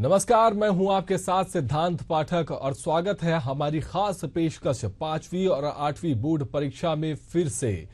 नमस्कार, मैं हूं आपके साथ सिद्धांत पाठक और स्वागत है हमारी खास पेशकश 5वीं और 8वीं बोर्ड परीक्षा में फिर से।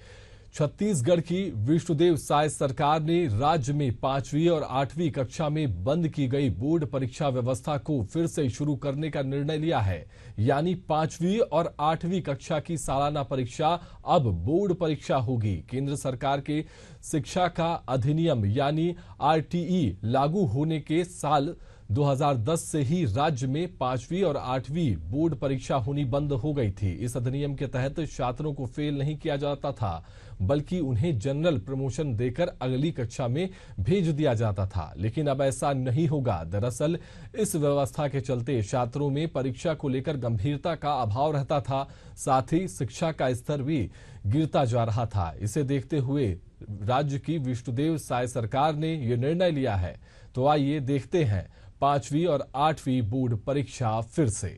छत्तीसगढ़ की विष्णुदेव साय सरकार ने राज्य में 5वीं और 8वीं कक्षा में बंद की गई बोर्ड परीक्षा व्यवस्था को फिर से शुरू करने का निर्णय लिया है। यानी 5वीं और 8वीं कक्षा की सालाना परीक्षा अब बोर्ड परीक्षा होगी। केंद्र सरकार के शिक्षा का अधिनियम यानी आरटीई लागू होने के साल 2010 से ही राज्य में 5वीं और 8वीं बोर्ड परीक्षा होनी बंद हो गई थी। इस अधिनियम के तहत छात्रों को फेल नहीं किया जाता था, बल्कि उन्हें जनरल प्रमोशन देकर अगली कक्षा में भेज दिया जाता था। लेकिन अब ऐसा नहीं होगा। दरअसल इस व्यवस्था के चलते छात्रों में परीक्षा को लेकर गंभीरता का अभाव रहता था, साथ ही शिक्षा का स्तर भी गिरता जा रहा था। इसे देखते हुए राज्य की विष्णुदेव साय सरकार ने यह निर्णय लिया है। तो आइए देखते हैं 5वीं और 8वीं बोर्ड परीक्षा फिर से।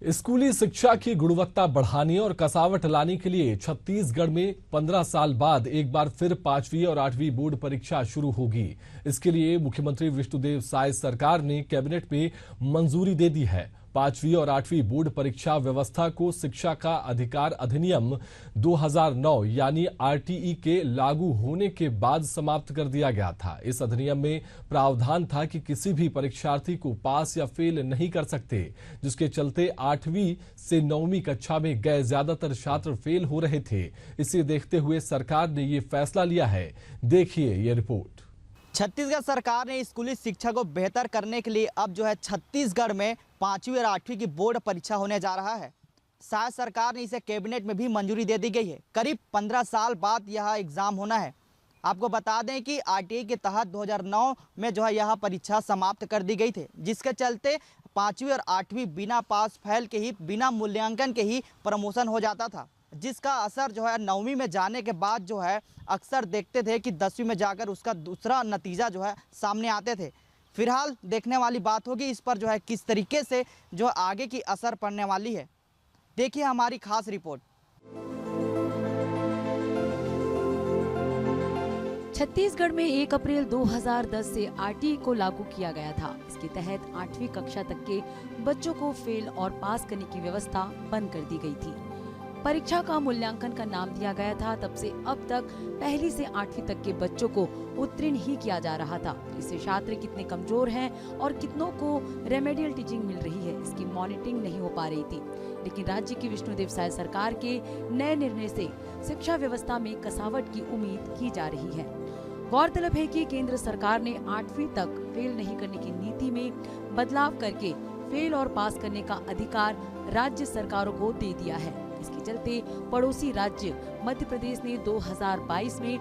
स्कूली शिक्षा की गुणवत्ता बढ़ाने और कसावट लाने के लिए छत्तीसगढ़ में 15 साल बाद एक बार फिर 5वीं और 8वीं बोर्ड परीक्षा शुरू होगी। इसके लिए मुख्यमंत्री विष्णुदेव साय सरकार ने कैबिनेट में मंजूरी दे दी है। 5वीं और 8वीं बोर्ड परीक्षा व्यवस्था को शिक्षा का अधिकार अधिनियम 2009 यानी आरटीई के लागू होने के बाद समाप्त कर दिया गया था। इस अधिनियम में प्रावधान था कि किसी भी परीक्षार्थी को पास या फेल नहीं कर सकते, जिसके चलते 8वीं से 9वीं कक्षा में गए ज्यादातर छात्र फेल हो रहे थे। इसे देखते हुए सरकार ने ये फैसला लिया है। देखिए ये रिपोर्ट। छत्तीसगढ़ सरकार ने स्कूली शिक्षा को बेहतर करने के लिए अब छत्तीसगढ़ में 5वीं और 8वीं की बोर्ड परीक्षा होने जा रहा है। साय सरकार ने इसे कैबिनेट में भी मंजूरी दे दी गई है। करीब 15 साल बाद यह एग्जाम होना है। आपको बता दें कि आरटीई के तहत 2009 में यह परीक्षा समाप्त कर दी गई थी, जिसके चलते 5वीं और 8वीं बिना पास फेल के ही, बिना मूल्यांकन के ही प्रमोशन हो जाता था, जिसका असर 9वीं में जाने के बाद अक्सर देखते थे कि 10वीं में जाकर उसका दूसरा नतीजा सामने आते थे। फिलहाल देखने वाली बात होगी इस पर किस तरीके से आगे की असर पड़ने वाली है। देखिए हमारी खास रिपोर्ट। छत्तीसगढ़ में 1 अप्रैल 2010 से आरटीई को लागू किया गया था। इसके तहत 8वीं कक्षा तक के बच्चों को फेल और पास करने की व्यवस्था बंद कर दी गई थी। परीक्षा का मूल्यांकन का नाम दिया गया था। तब से अब तक 1ली से 8वीं तक के बच्चों को उत्तीर्ण ही किया जा रहा था। इससे छात्र कितने कमजोर हैं और कितनों को रेमेडियल टीचिंग मिल रही है, इसकी मॉनिटरिंग नहीं हो पा रही थी। लेकिन राज्य की विष्णुदेव साय सरकार के नए निर्णय से शिक्षा व्यवस्था में कसावट की उम्मीद की जा रही है। गौरतलब है कि केंद्र सरकार ने 8वीं तक फेल नहीं करने की नीति में बदलाव करके फेल और पास करने का अधिकार राज्य सरकारों को दे दिया है। इसके चलते पड़ोसी राज्य मध्य प्रदेश ने 2022 में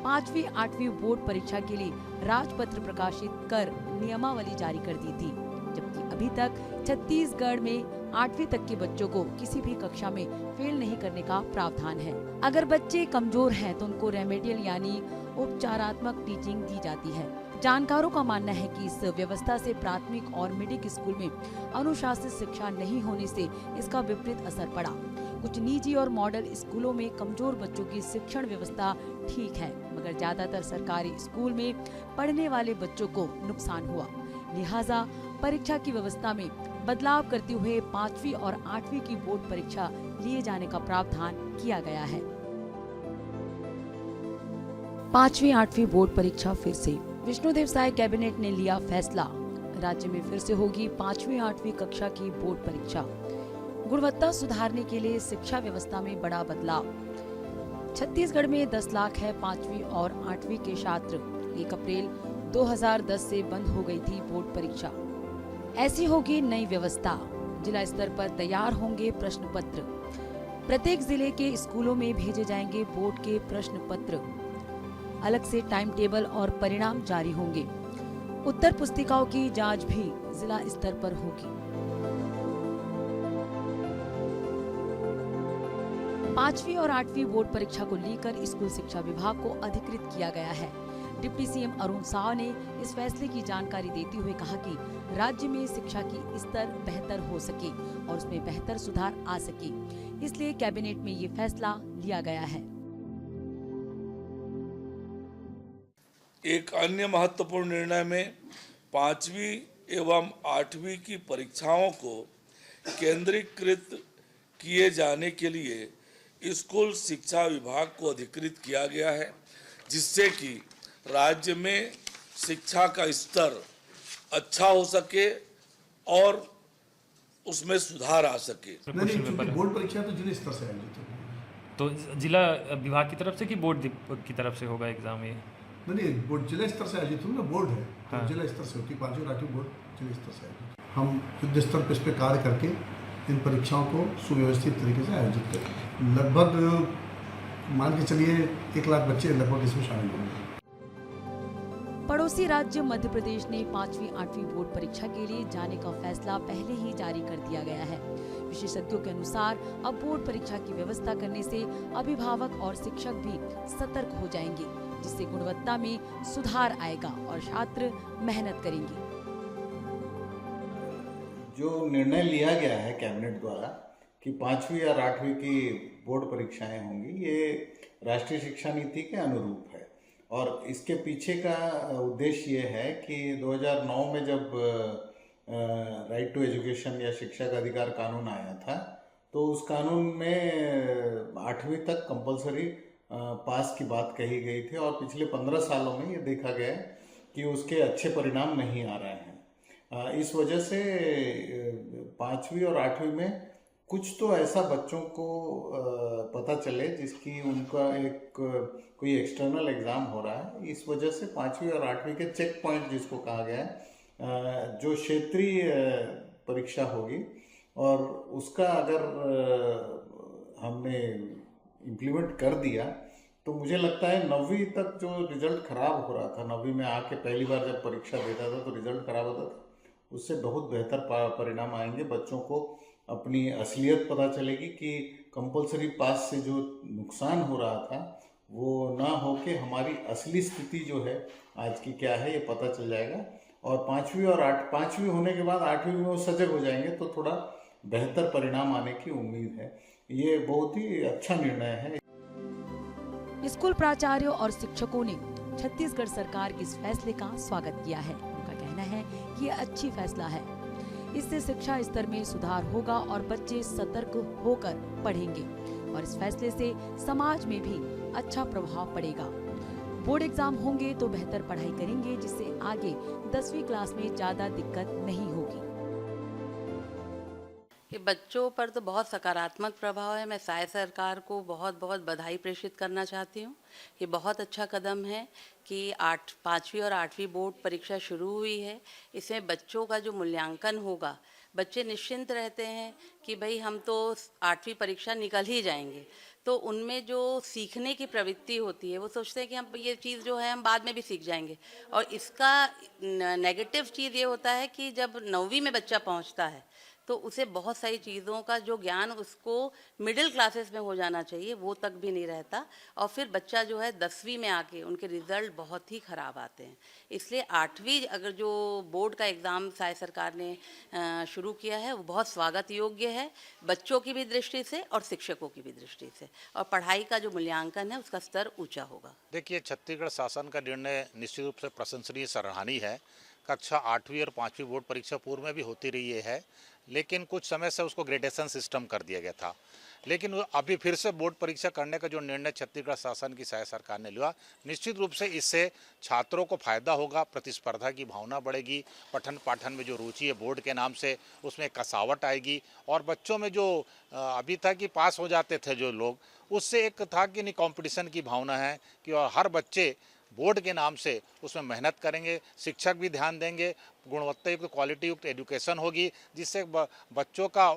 5वीं 8वीं बोर्ड परीक्षा के लिए राजपत्र प्रकाशित कर नियमावली जारी कर दी थी, जबकि अभी तक छत्तीसगढ़ में 8वीं तक के बच्चों को किसी भी कक्षा में फेल नहीं करने का प्रावधान है। अगर बच्चे कमजोर हैं तो उनको रेमेडियल यानी उपचारात्मक टीचिंग दी जाती है। जानकारों का मानना है कि इस व्यवस्था से प्राथमिक और मिडिल स्कूल में अनुशासित शिक्षा नहीं होने से इसका विपरीत असर पड़ा। कुछ निजी और मॉडल स्कूलों में कमजोर बच्चों की शिक्षण व्यवस्था ठीक है, मगर ज्यादातर सरकारी स्कूल में पढ़ने वाले बच्चों को नुकसान हुआ। लिहाजा परीक्षा की व्यवस्था में बदलाव करते हुए 5वीं और 8वीं की बोर्ड परीक्षा लिए जाने का प्रावधान किया गया है। 5वीं 8वीं बोर्ड परीक्षा फिर से। विष्णुदेव साय कैबिनेट ने लिया फैसला। राज्य में फिर से होगी 5वीं 8वीं कक्षा की बोर्ड परीक्षा। गुणवत्ता सुधारने के लिए शिक्षा व्यवस्था में बड़ा बदलाव। छत्तीसगढ़ में 10 लाख है 5वीं और 8वीं के छात्र। 1 अप्रैल 2010 से बंद हो गई थी बोर्ड परीक्षा। ऐसी होगी नई व्यवस्था। जिला स्तर पर तैयार होंगे प्रश्न पत्र। प्रत्येक जिले के स्कूलों में भेजे जाएंगे बोर्ड के प्रश्न पत्र। अलग से टाइम टेबल और परिणाम जारी होंगे। उत्तर पुस्तिकाओं की जांच भी जिला स्तर पर होगी। 5वीं और 8वीं बोर्ड परीक्षा को लेकर स्कूल शिक्षा विभाग को अधिकृत किया गया है। डिप्टी सीएम अरुण साव ने इस फैसले की जानकारी देते हुए कहा कि राज्य में शिक्षा की स्तर बेहतर हो सके और उसमें बेहतर सुधार आ सके, इसलिए कैबिनेट में ये फैसला लिया गया है। एक अन्य महत्वपूर्ण निर्णय में 5वीं एवं 8वीं की परीक्षाओं को केंद्रीकृत किए जाने के लिए स्कूल शिक्षा विभाग को अधिकृत किया गया है, जिससे कि राज्य में शिक्षा का स्तर अच्छा हो सके और उसमें सुधार आ सके। नहीं, क्योंकि बोर्ड परीक्षा तो जिले स्तर से आयोजित होगी। तो जिला विभाग की तरफ से कि बोर्ड की तरफ से होगा एग्जाम ये? नहीं, बोर्ड जिला स्तर से आयोजित होगी ना, बोर्ड है तो हाँ। जिला स्तर से होती है। 5वीं और 8वीं बोर्ड जिला स्तर से आयोजित। हम युद्ध स्तर पर इस पर कार्य करके इन परीक्षाओं को सुव्यवस्थित तरीके से आयोजित करें। लगभग मान के चलिए 1 लाख बच्चे लगभग इसमें शामिल होंगे। पड़ोसी राज्य मध्य प्रदेश ने 5वीं 8वीं बोर्ड परीक्षा के लिए जाने का फैसला पहले ही जारी कर दिया गया है। विशेषज्ञों के अनुसार अब बोर्ड परीक्षा की व्यवस्था करने से अभिभावक और शिक्षक भी सतर्क हो जाएंगे, जिससे गुणवत्ता में सुधार आएगा और छात्र मेहनत करेंगे। जो निर्णय लिया गया है कैबिनेट द्वारा कि 5वीं और 8वीं की बोर्ड परीक्षाएं होंगी, ये राष्ट्रीय शिक्षा नीति के अनुरूप है। और इसके पीछे का उद्देश्य ये है कि 2009 में जब राइट टू एजुकेशन या शिक्षा का अधिकार कानून आया था, तो उस कानून में 8वीं तक कंपलसरी पास की बात कही गई थी और पिछले 15 सालों में ये देखा गया है कि उसके अच्छे परिणाम नहीं आ रहे हैं। इस वजह से 5वीं और 8वीं में कुछ तो ऐसा बच्चों को पता चले जिसकी उनका एक कोई एक्सटर्नल एग्ज़ाम हो रहा है। इस वजह से 5वीं और 8वीं के चेक पॉइंट जिसको कहा गया है, जो क्षेत्रीय परीक्षा होगी और उसका अगर हमने इम्प्लीमेंट कर दिया तो मुझे लगता है 9वीं तक जो रिज़ल्ट ख़राब हो रहा था, 9वीं में आके पहली बार जब परीक्षा देता था तो रिज़ल्ट ख़राब होता था, उससे बहुत बेहतर परिणाम आएंगे। बच्चों को अपनी असलियत पता चलेगी कि कंपलसरी पास से जो नुकसान हो रहा था वो ना हो के हमारी असली स्थिति जो है आज की क्या है ये पता चल जाएगा। और 5वीं होने के बाद 8वीं में वो सजग हो जाएंगे तो थोड़ा बेहतर परिणाम आने की उम्मीद है। ये बहुत ही अच्छा निर्णय है। स्कूल प्राचार्यों और शिक्षकों ने छत्तीसगढ़ सरकार के इस फैसले का स्वागत किया है। उनका कहना है कि ये अच्छी फैसला है, इससे शिक्षा स्तर में सुधार होगा और बच्चे सतर्क होकर पढ़ेंगे और इस फैसले से समाज में भी अच्छा प्रभाव पड़ेगा। बोर्ड एग्जाम होंगे तो बेहतर पढ़ाई करेंगे, जिससे आगे 10वीं क्लास में ज्यादा दिक्कत नहीं होगी। ये बच्चों पर तो बहुत सकारात्मक प्रभाव है। मैं साय सरकार को बहुत बहुत बधाई प्रेषित करना चाहती हूँ। ये बहुत अच्छा कदम है कि 5वीं और 8वीं बोर्ड परीक्षा शुरू हुई है। इसमें बच्चों का जो मूल्यांकन होगा, बच्चे निश्चिंत रहते हैं कि भाई हम तो 8वीं परीक्षा निकल ही जाएंगे, तो उनमें जो सीखने की प्रवृत्ति होती है वो सोचते हैं कि हम ये चीज़ जो है हम बाद में भी सीख जाएंगे। और इसका नेगेटिव चीज़ ये होता है कि जब 9वीं में बच्चा पहुंचता है तो उसे बहुत सारी चीज़ों का जो ज्ञान उसको मिडिल क्लासेस में हो जाना चाहिए वो तक भी नहीं रहता, और फिर बच्चा जो है 10वीं में आके उनके रिज़ल्ट बहुत ही ख़राब आते हैं। इसलिए 8वीं अगर जो बोर्ड का एग्ज़ाम साय सरकार ने शुरू किया है वो बहुत स्वागत योग्य है, बच्चों की भी दृष्टि से और शिक्षकों की भी दृष्टि से, और पढ़ाई का जो मूल्यांकन है उसका स्तर ऊँचा होगा। देखिए, छत्तीसगढ़ शासन का निर्णय निश्चित रूप से प्रशंसनीय, सराहनीय है। कक्षा 8वीं और 5वीं बोर्ड परीक्षा पूर्व में भी होती रही है, लेकिन कुछ समय से उसको ग्रेडेशन सिस्टम कर दिया गया था। लेकिन अभी फिर से बोर्ड परीक्षा करने का जो निर्णय छत्तीसगढ़ शासन की साय सरकार ने लिया, निश्चित रूप से इससे छात्रों को फायदा होगा, प्रतिस्पर्धा की भावना बढ़ेगी, पठन पाठन में जो रुचि है बोर्ड के नाम से उसमें कसावट आएगी, और बच्चों में जो अभी था कि पास हो जाते थे जो लोग, उससे एक था कि नहीं कंपटीशन की भावना है कि और हर बच्चे बोर्ड के नाम से उसमें मेहनत करेंगे, शिक्षक भी ध्यान देंगे, गुणवत्ता युक्त क्वालिटी युक्त एजुकेशन होगी, जिससे बच्चों का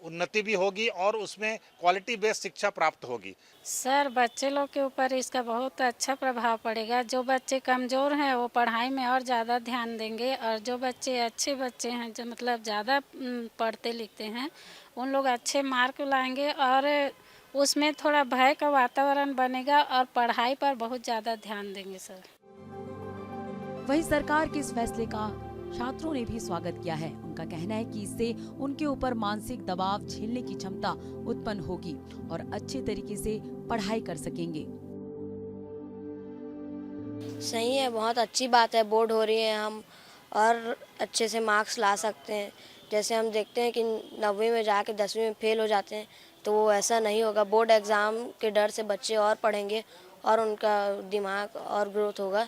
उन्नति भी होगी और उसमें क्वालिटी बेस्ड शिक्षा प्राप्त होगी। सर, बच्चे लोग के ऊपर इसका बहुत अच्छा प्रभाव पड़ेगा। जो बच्चे कमज़ोर हैं वो पढ़ाई में और ज़्यादा ध्यान देंगे, और जो बच्चे अच्छे बच्चे हैं, जो मतलब ज़्यादा पढ़ते लिखते हैं, उन लोग अच्छे मार्क लाएंगे और उसमें थोड़ा भय का वातावरण बनेगा और पढ़ाई पर बहुत ज़्यादा ध्यान देंगे सर। वहीं सरकार के इस फैसले का छात्रों ने भी स्वागत किया है। उनका कहना है कि इससे उनके ऊपर मानसिक दबाव झेलने की क्षमता उत्पन्न होगी और अच्छे तरीके से पढ़ाई कर सकेंगे। सही है, बहुत अच्छी बात है, बोर्ड हो रही है, हम और अच्छे से मार्क्स ला सकते हैं। जैसे हम देखते हैं कि 9वीं में जाके 10वीं में फेल हो जाते हैं, तो वो ऐसा नहीं होगा। बोर्ड एग्ज़ाम के डर से बच्चे और पढ़ेंगे और उनका दिमाग और ग्रोथ होगा,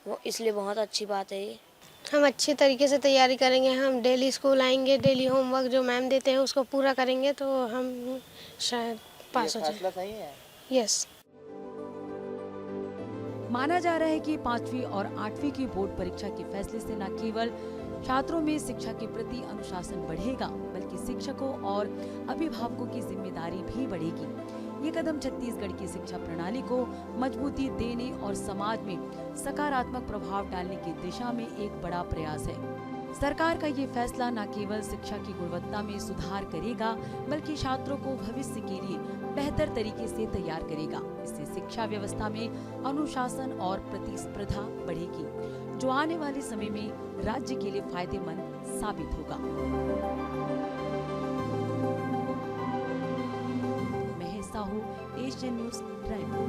वो इसलिए बहुत अच्छी बात है ये। हम अच्छे तरीके से तैयारी करेंगे, हम डेली स्कूल आएंगे, डेली होमवर्क जो मैम देते हैं उसको पूरा करेंगे तो हम शायद पास हो जाए। सही है। यस। माना जा रहा है कि 5वीं और 8वीं की बोर्ड परीक्षा के फैसले से न केवल छात्रों में शिक्षा के प्रति अनुशासन बढ़ेगा, बल्कि शिक्षकों और अभिभावकों की जिम्मेदारी भी बढ़ेगी। ये कदम छत्तीसगढ़ की शिक्षा प्रणाली को मजबूती देने और समाज में सकारात्मक प्रभाव डालने की दिशा में एक बड़ा प्रयास है। सरकार का ये फैसला न केवल शिक्षा की गुणवत्ता में सुधार करेगा, बल्कि छात्रों को भविष्य के लिए बेहतर तरीके से तैयार करेगा। इससे शिक्षा व्यवस्था में अनुशासन और प्रतिस्पर्धा बढ़ेगी, जो आने वाले समय में राज्य के लिए फायदेमंद साबित होगा। Mahesh Sahu, Asian news, Raipur.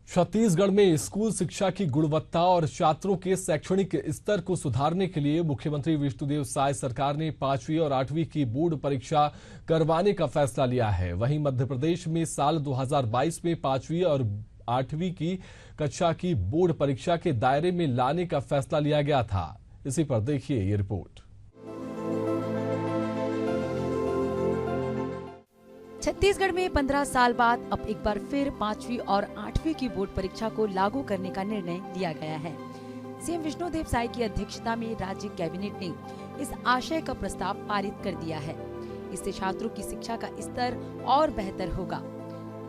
छत्तीसगढ़ में स्कूल शिक्षा की गुणवत्ता और छात्रों के शैक्षणिक स्तर को सुधारने के लिए मुख्यमंत्री विष्णुदेव साय सरकार ने 5वीं और 8वीं की बोर्ड परीक्षा करवाने का फैसला लिया है। वहीं मध्य प्रदेश में साल 2022 में 5वीं और 8वीं की कक्षा की बोर्ड परीक्षा के दायरे में लाने का फैसला लिया गया था। इसी पर देखिए ये रिपोर्ट। छत्तीसगढ़ में 15 साल बाद अब एक बार फिर 5वीं और 8वीं की बोर्ड परीक्षा को लागू करने का निर्णय लिया गया है। सीएम विष्णुदेव साय की अध्यक्षता में राज्य कैबिनेट ने इस आशय का प्रस्ताव पारित कर दिया है। इससे छात्रों की शिक्षा का स्तर और बेहतर होगा।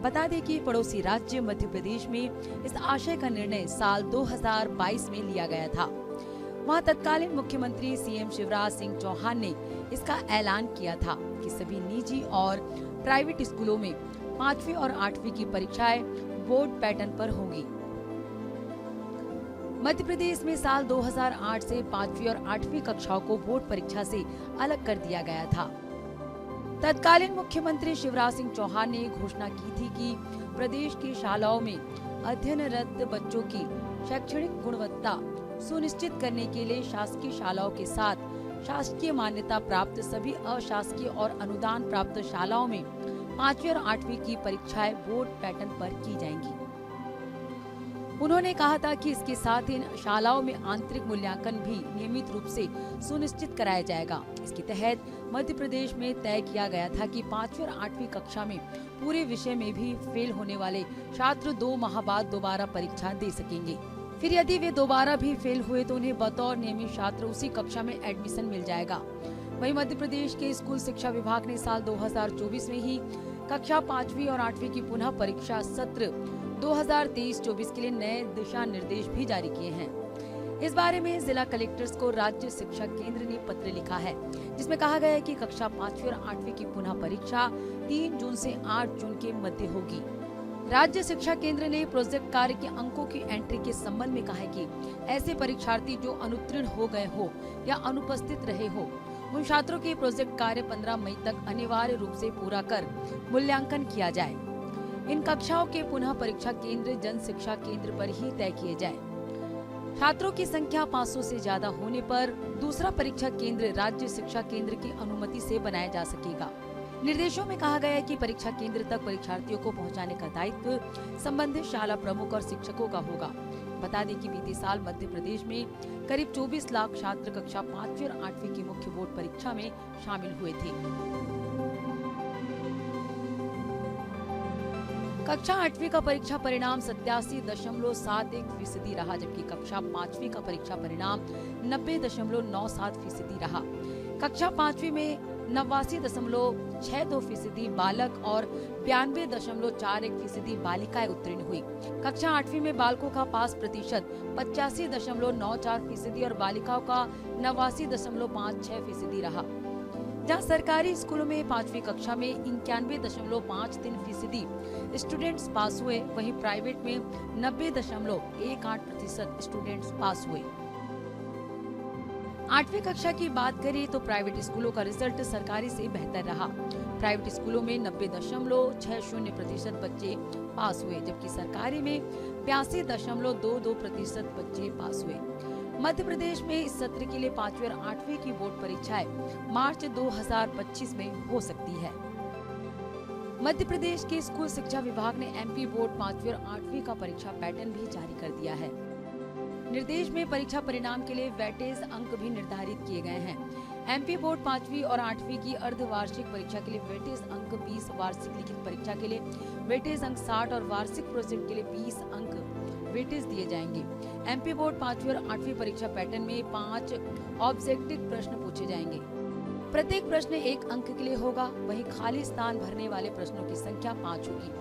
बता दें कि पड़ोसी राज्य मध्य प्रदेश में इस आशय का निर्णय साल 2022 में लिया गया था। वहां तत्कालीन मुख्यमंत्री सीएम शिवराज सिंह चौहान ने इसका ऐलान किया था कि सभी निजी और प्राइवेट स्कूलों में 5वीं और 8वीं की परीक्षाएं बोर्ड पैटर्न पर होंगी। मध्य प्रदेश में साल 2008 से 5वीं और 8वीं कक्षाओं को बोर्ड परीक्षा से अलग कर दिया गया था। तत्कालीन मुख्यमंत्री शिवराज सिंह चौहान ने घोषणा की थी कि प्रदेश की शालाओं में अध्ययनरत बच्चों की शैक्षणिक गुणवत्ता सुनिश्चित करने के लिए शासकीय शालाओं के साथ शासकीय मान्यता प्राप्त सभी अशासकीय और अनुदान प्राप्त शालाओं में 5वीं और 8वीं की परीक्षाएं बोर्ड पैटर्न पर की जाएंगी। उन्होंने कहा था कि इसके साथ इन शालाओं में आंतरिक मूल्यांकन भी नियमित रूप से सुनिश्चित कराया जाएगा। इसके तहत मध्य प्रदेश में तय किया गया था कि 5वीं और 8वीं कक्षा में पूरे विषय में भी फेल होने वाले छात्र 2 माह बाद दोबारा परीक्षा दे सकेंगे। फिर यदि वे दोबारा भी फेल हुए तो उन्हें बतौर नियमित छात्र उसी कक्षा में एडमिशन मिल जाएगा। वहीं मध्य प्रदेश के स्कूल शिक्षा विभाग ने साल 2024 में ही कक्षा 5वीं और 8वीं की पुनः परीक्षा सत्र 2023-24 के लिए नए दिशा निर्देश भी जारी किए हैं। इस बारे में जिला कलेक्टर्स को राज्य शिक्षा केंद्र ने पत्र लिखा है, जिसमें कहा गया है कि कक्षा 5वीं और 8वीं की पुनः परीक्षा 3 जून से 8 जून के मध्य होगी। राज्य शिक्षा केंद्र ने प्रोजेक्ट कार्य के अंकों की एंट्री के संबंध में कहा है कि ऐसे परीक्षार्थी जो अनुत्तीर्ण हो गए हो या अनुपस्थित रहे हो, उन छात्रों के प्रोजेक्ट कार्य 15 मई तक अनिवार्य रूप से पूरा कर मूल्यांकन किया जाए। इन कक्षाओं के पुनः परीक्षा केंद्र जन शिक्षा केंद्र पर ही तय किए जाए। छात्रों की संख्या 500 से ज्यादा होने पर दूसरा परीक्षा केंद्र राज्य शिक्षा केंद्र की अनुमति से बनाया जा सकेगा। निर्देशों में कहा गया है कि परीक्षा केंद्र तक परीक्षार्थियों को पहुंचाने का दायित्व संबंधित शाला प्रमुख और शिक्षकों का होगा। बता दें कि बीते साल मध्य प्रदेश में करीब 24 लाख छात्र कक्षा 5वीं और 8वीं की मुख्य बोर्ड परीक्षा में शामिल हुए थे। कक्षा 8वीं का परीक्षा परिणाम 87.71% रहा, जबकि कक्षा 5वीं का परीक्षा परिणाम 90.97% रहा। कक्षा 5वीं में 89.62% बालक और 92.41% बालिकाएं उत्तीर्ण हुई। कक्षा 8वीं में बालकों का पास प्रतिशत 85.94% और बालिकाओं का 89.56% रहा। जहां सरकारी स्कूलों में 5वीं कक्षा में 91.53% स्टूडेंट्स पास हुए, वहीं प्राइवेट में 90.18% स्टूडेंट्स पास हुए। 8वीं कक्षा की बात करें तो प्राइवेट स्कूलों का रिजल्ट सरकारी से बेहतर रहा। प्राइवेट स्कूलों में 90.60% बच्चे पास हुए, जबकि सरकारी में 82.22% बच्चे पास हुए। मध्य प्रदेश में इस सत्र के लिए 5वीं और 8वीं की बोर्ड परीक्षाएं मार्च 2025 में हो सकती है। मध्य प्रदेश के स्कूल शिक्षा विभाग ने एमपी बोर्ड 5वीं और 8वीं का परीक्षा पैटर्न भी जारी कर दिया है। निर्देश में परीक्षा परिणाम के लिए वेटेज अंक भी निर्धारित किए गए हैं। एमपी बोर्ड 5वीं और 8वीं की अर्धवार्षिक परीक्षा के लिए वेटेज अंक 20, वार्षिक लिखित परीक्षा के लिए वेटेज अंक 60 और वार्षिक प्रोजेक्ट के लिए 20 अंक वेटेज दिए जाएंगे। एमपी बोर्ड 5वीं और 8वीं परीक्षा पैटर्न में 5 ऑब्जेक्टिव प्रश्न पूछे जाएंगे। प्रत्येक प्रश्न 1 अंक के लिए होगा। वहीं खाली स्थान भरने वाले प्रश्नों की संख्या 5 होगी,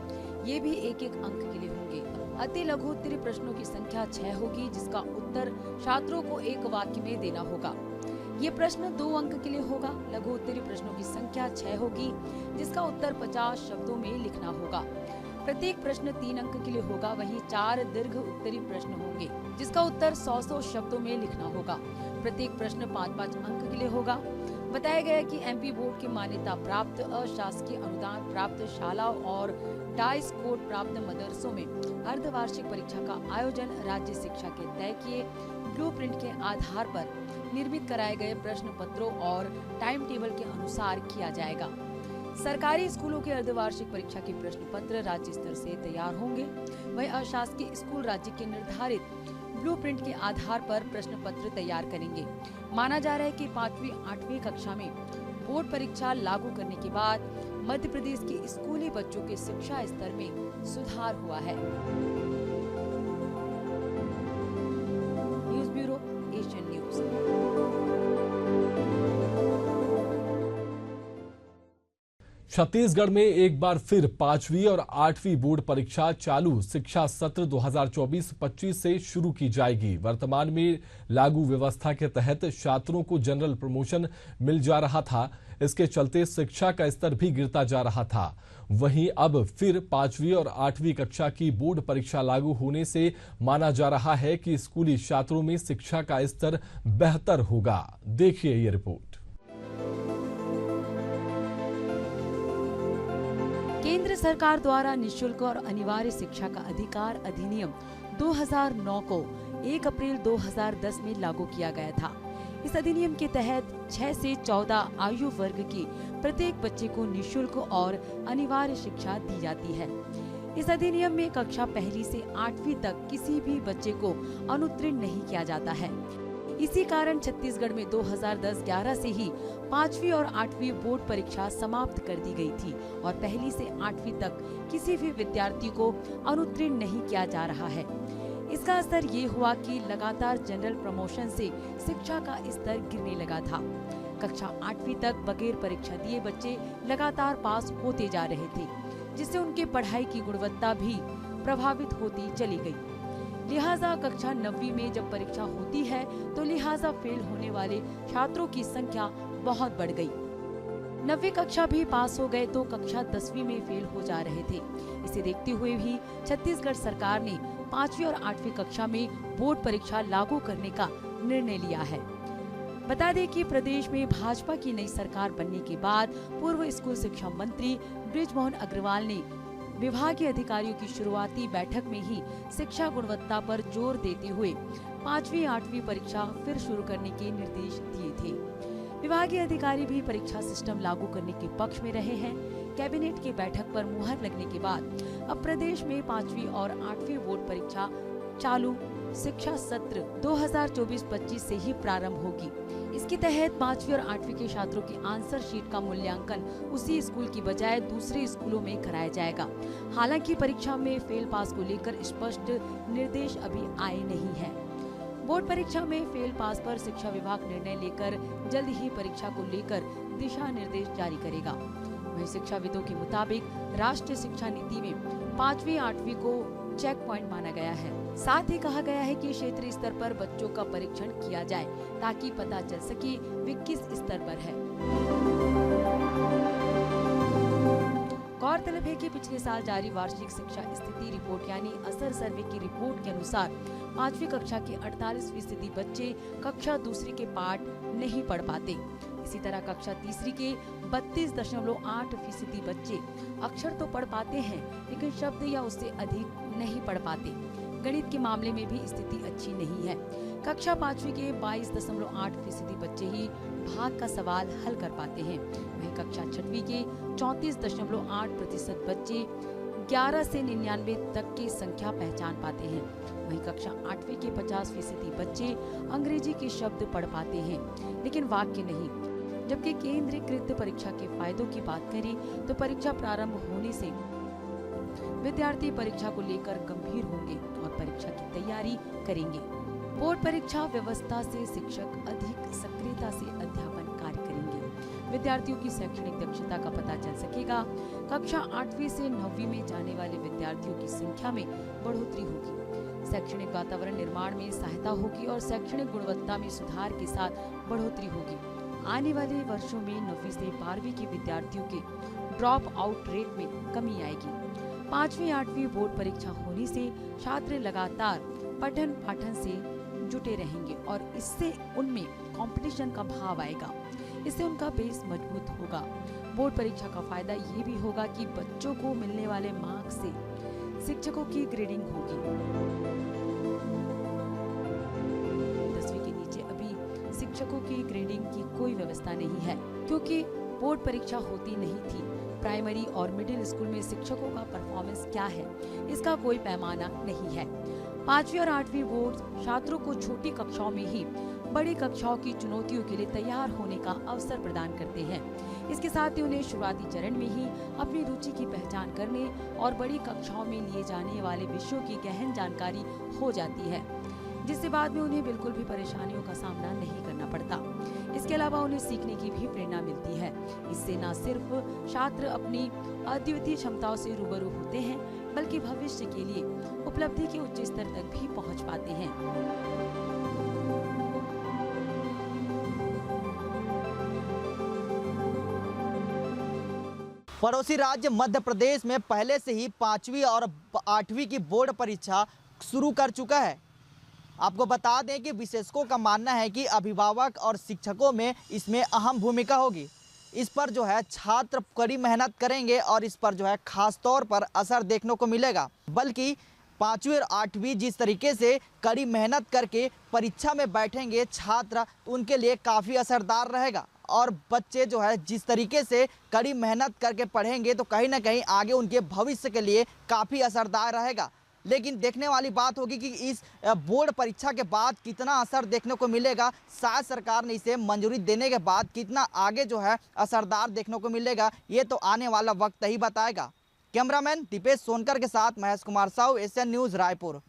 ये भी 1-1 अंक के लिए होंगे। अति लघु उत्तरीय प्रश्नों की संख्या 6 होगी, जिसका उत्तर छात्रों को 1 वाक्य में देना होगा। ये प्रश्न 2 अंक के लिए होगा। लघु उत्तरीय प्रश्नों की संख्या 6 होगी, जिसका उत्तर 50 शब्दों में लिखना होगा। प्रत्येक प्रश्न 3 अंक के लिए होगा। वहीं 4 दीर्घ उत्तरीय प्रश्न होंगे, जिसका उत्तर 100 शब्दों में लिखना होगा। प्रत्येक प्रश्न 5-5 अंक के लिए होगा। बताया गया कि एमपी बोर्ड की मान्यता प्राप्त अशासकीय अनुदान प्राप्त शालाओं और डाइस कोड प्राप्त मदरसों में अर्धवार्षिक परीक्षा का आयोजन राज्य शिक्षा के तय किए ब्लूप्रिंट के आधार पर निर्मित कराए गए प्रश्न पत्रों और टाइम टेबल के अनुसार किया जाएगा। सरकारी स्कूलों के अर्धवार्षिक परीक्षा के प्रश्न पत्र राज्य स्तर से तैयार होंगे। वहीं अशासकीय स्कूल राज्य के निर्धारित ब्लूप्रिंट के आधार पर प्रश्न पत्र तैयार करेंगे। माना जा रहा है कि 5वीं 8वीं कक्षा में बोर्ड परीक्षा लागू करने के बाद मध्य प्रदेश के स्कूली बच्चों के शिक्षा स्तर में सुधार हुआ है। News bureau, Asian news. Chhattisgarh में एक बार फिर 5वीं और 8वीं बोर्ड परीक्षा चालू शिक्षा सत्र 2024-25 से शुरू की जाएगी। वर्तमान में लागू व्यवस्था के तहत छात्रों को जनरल प्रमोशन मिल जा रहा था, इसके चलते शिक्षा का स्तर भी गिरता जा रहा था। वहीं अब फिर 5वीं और 8वीं कक्षा की बोर्ड परीक्षा लागू होने से माना जा रहा है कि स्कूली छात्रों में शिक्षा का स्तर बेहतर होगा। देखिए ये रिपोर्ट। केंद्र सरकार द्वारा निःशुल्क और अनिवार्य शिक्षा का अधिकार अधिनियम 2009 को 1 अप्रैल 2010 में लागू किया गया था। इस अधिनियम के तहत 6 से 14 आयु वर्ग के प्रत्येक बच्चे को निःशुल्क और अनिवार्य शिक्षा दी जाती है। इस अधिनियम में कक्षा 1 से 8वीं तक किसी भी बच्चे को अनुत्तीर्ण नहीं किया जाता है। इसी कारण छत्तीसगढ़ में 2010-11 से ही 5वीं और 8वीं बोर्ड परीक्षा समाप्त कर दी गई थी और 1 से 8वीं तक किसी भी विद्यार्थी को अनुत्तीर्ण नहीं किया जा रहा है। इसका असर ये हुआ कि लगातार जनरल प्रमोशन से शिक्षा का स्तर गिरने लगा था। कक्षा 8वीं तक बगैर परीक्षा दिए बच्चे लगातार पास होते जा रहे थे, जिससे उनके पढ़ाई की गुणवत्ता भी प्रभावित होती चली गई। लिहाजा कक्षा 9वीं में जब परीक्षा होती है तो लिहाजा फेल होने वाले छात्रों की संख्या बहुत बढ़ गई। 9वीं कक्षा भी पास हो गए तो कक्षा 10वीं में फेल हो जा रहे थे। इसे देखते हुए भी छत्तीसगढ़ सरकार ने 5वीं और 8वीं कक्षा में बोर्ड परीक्षा लागू करने का निर्णय लिया है। बता दें कि प्रदेश में भाजपा की नई सरकार बनने के बाद पूर्व स्कूल शिक्षा मंत्री बृजमोहन अग्रवाल ने विभागीय अधिकारियों की शुरुआती बैठक में ही शिक्षा गुणवत्ता पर जोर देते हुए 5वीं 8वीं परीक्षा फिर शुरू करने के निर्देश दिए थे। विभागीय अधिकारी भी परीक्षा सिस्टम लागू करने के पक्ष में रहे हैं। कैबिनेट की बैठक पर मुहर लगने के बाद अब प्रदेश में 5वीं और 8वीं बोर्ड परीक्षा चालू शिक्षा सत्र 2024-25 से ही प्रारंभ होगी। इसके तहत 5वीं और 8वीं के छात्रों की आंसर शीट का मूल्यांकन उसी स्कूल की बजाय दूसरे स्कूलों में कराया जाएगा। हालांकि परीक्षा में फेल पास को लेकर स्पष्ट निर्देश अभी आए नहीं हैं। बोर्ड परीक्षा में फेल पास पर शिक्षा विभाग निर्णय लेकर जल्द ही परीक्षा को लेकर दिशा निर्देश जारी करेगा। वहीं शिक्षाविदों के मुताबिक राष्ट्रीय शिक्षा नीति में 5वीं 8वीं को चेक पॉइंट माना गया है। साथ ही कहा गया है कि क्षेत्रीय स्तर पर बच्चों का परीक्षण किया जाए ताकि पता चल सके वे किस स्तर पर है। गौरतलब है कि पिछले साल जारी वार्षिक शिक्षा स्थिति रिपोर्ट यानी असर सर्वे की रिपोर्ट के अनुसार 5वीं कक्षा के 48% बच्चे कक्षा दूसरी के पाठ नहीं पढ़ पाते। इसी तरह कक्षा तीसरी के 32.8% बच्चे अक्षर तो पढ़ पाते हैं लेकिन शब्द या उससे अधिक नहीं पढ़ पाते। गणित के मामले में भी स्थिति अच्छी नहीं है। कक्षा 5वीं के 22.8% बच्चे ही भाग का सवाल हल कर पाते हैं। वहीं कक्षा 6वीं के 34.8% बच्चे 11 से 99 तक की संख्या पहचान पाते हैं। वहीं कक्षा 8वीं के 50% बच्चे अंग्रेजी के शब्द पढ़ पाते हैं लेकिन वाक्य नहीं। जबकि केंद्रीकृत परीक्षा के फायदों की बात करें तो परीक्षा प्रारंभ होने से विद्यार्थी परीक्षा को लेकर गंभीर होंगे और परीक्षा की तैयारी करेंगे। बोर्ड परीक्षा व्यवस्था से शिक्षक अधिक सक्रियता से अध्यापन कार्य करेंगे। विद्यार्थियों की शैक्षणिक दक्षता का पता चल सकेगा। कक्षा 8वीं से 9वीं में जाने वाले विद्यार्थियों की संख्या में बढ़ोतरी होगी। शैक्षणिक वातावरण निर्माण में सहायता होगी और शैक्षणिक गुणवत्ता में सुधार के साथ बढ़ोतरी होगी। आने वाले वर्षों में 9वीं से 12वीं के विद्यार्थियों के ड्रॉप आउट रेट में कमी आएगी। 5वीं 8वीं बोर्ड परीक्षा होने से छात्र लगातार पठन पाठन से जुटे रहेंगे और इससे उनमें कंपटीशन का भाव आएगा। इससे उनका बेस मजबूत होगा। बोर्ड परीक्षा का फायदा ये भी होगा कि बच्चों को मिलने वाले मार्क्स से शिक्षकों की ग्रेडिंग होगी। 10वीं के नीचे अभी शिक्षकों की ग्रेडिंग की कोई व्यवस्था नहीं है क्योंकि बोर्ड परीक्षा होती नहीं थी। प्राइमरी और मिडिल स्कूल में शिक्षकों का परफॉर्मेंस क्या है इसका कोई पैमाना नहीं है। 5वीं और 8वीं बोर्ड छात्रों को छोटी कक्षाओं में ही बड़ी कक्षाओं की चुनौतियों के लिए तैयार होने का अवसर प्रदान करते हैं। इसके साथ ही उन्हें शुरुआती चरण में ही अपनी रुचि की पहचान करने और बड़ी कक्षाओं में लिए जाने वाले विषयों की गहन जानकारी हो जाती है, जिससे बाद में उन्हें बिल्कुल भी परेशानियों का सामना नहीं करना पड़ता। इसके अलावा उन्हें सीखने की भी प्रेरणा मिलती है। इससे न सिर्फ छात्र अपनी अद्वितीय क्षमताओं से रूबरू होते हैं बल्कि भविष्य के लिए उपलब्धि के उच्च स्तर तक भी पहुंच पाते हैं। पड़ोसी राज्य मध्य प्रदेश में पहले से ही 5वीं और 8वीं की बोर्ड परीक्षा शुरू कर चुका है। आपको बता दें कि विशेषज्ञों का मानना है कि अभिभावक और शिक्षकों में इसमें अहम भूमिका होगी। इस पर जो है छात्र कड़ी मेहनत करेंगे और इस पर जो है खास तौर पर असर देखने को मिलेगा। बल्कि 5वीं और 8वीं जिस तरीके से कड़ी मेहनत करके परीक्षा में बैठेंगे छात्र, उनके लिए काफ़ी असरदार रहेगा। और बच्चे जो है जिस तरीके से कड़ी मेहनत करके पढ़ेंगे तो कहीं ना कहीं आगे उनके भविष्य के लिए काफ़ी असरदार रहेगा। लेकिन देखने वाली बात होगी कि इस बोर्ड परीक्षा के बाद कितना असर देखने को मिलेगा। शायद सरकार ने इसे मंजूरी देने के बाद कितना आगे जो है असरदार देखने को मिलेगा, ये तो आने वाला वक्त ही बताएगा। कैमरामैन दीपेश सोनकर के साथ महेश कुमार साहू, एशियन न्यूज़, रायपुर।